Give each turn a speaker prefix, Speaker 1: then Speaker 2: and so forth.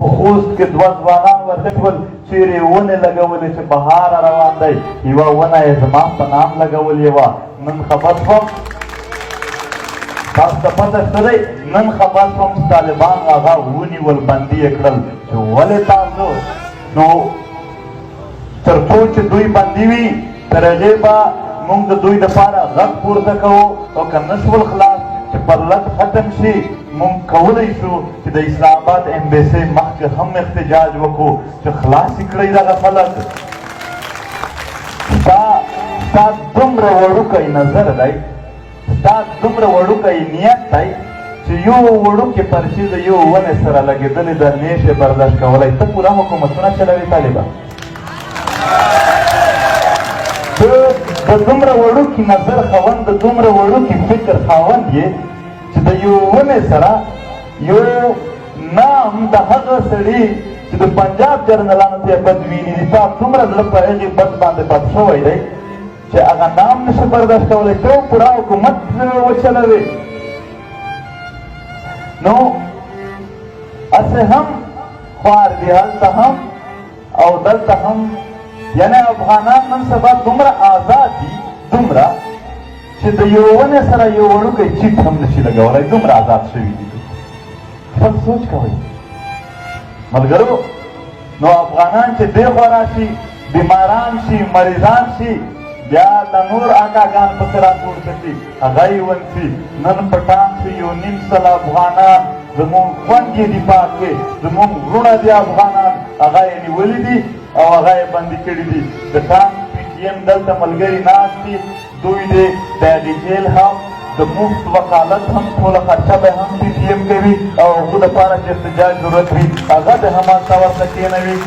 Speaker 1: په خوست کې دوه ځوانان ورته شول چیرې ونې لګولې چې بهار روان دی یوه ونه یې زما په نام لګولې وه نن خبر شوم تاسو ته پته شته دی نن خبر شوم طالبان هغه ونیول بندي یې کړل چې ولې تاسو نو تر څو چې دوی بندي وي تر هغې به موږ د دوی دپاره غږ پورته کوو او که نه شول خلاص چې پرلط ختم شي موږ کولی شو چې د اسلام آباد امبیسۍ مخکې هم احتجاج وکړو چې خلاص یې کړئ دغه خلک ستا دومره وړوکی نظر دی ستا دومره وړوکی نیت دی چې یو وړوکې پرچې د یو ونې سره لګېدلې ده نیشې برداشت کولی ته پوره حکومتونه چلوي طالبه د دومره وړوکي نظر خاوند د دومره وړوکي فکر خاوند یې چې د یو ونې سره یو نام د هغه سړي چې د پنجاب جرنلانو ته یې بد ویني دي تا دومره زړه په هغې بد باندې بد شوی دی چې هغه نام نشي برداشت کولی ته پوره حکومت وچلوې نو هسې هم خوار دي هلته هم او دلته هم یعنی افغانان نن سبا دومره آزاد دي دومره چې د یو ونې سره یو وړوکی چیټ هم نشي لګولی دومره آزاد شوي دي خپل سوچ کوئ ملګرو نو افغانان چې دې خوا راشي بیماران شي مریضان شي بیا د نور آکاګان پسې راټول شي هغه یې ونسي نن په ټانک کې 1.5 افغانان زمونږ خوند یې دفاع کې زمونږ وروڼه دي افغانان هغه یې نیولي دي او هغه یې بندي کړي دي د ټانک پي ټي ایم دلته ملګري ناست دي دوی د هغې جیل هم د مفت وکالت هم ټوله خرچه به هم پي ټي ایم کوي او هغو دپاره چې احتجاج ضرورت وي هغه د حماسه ورته کښېنوي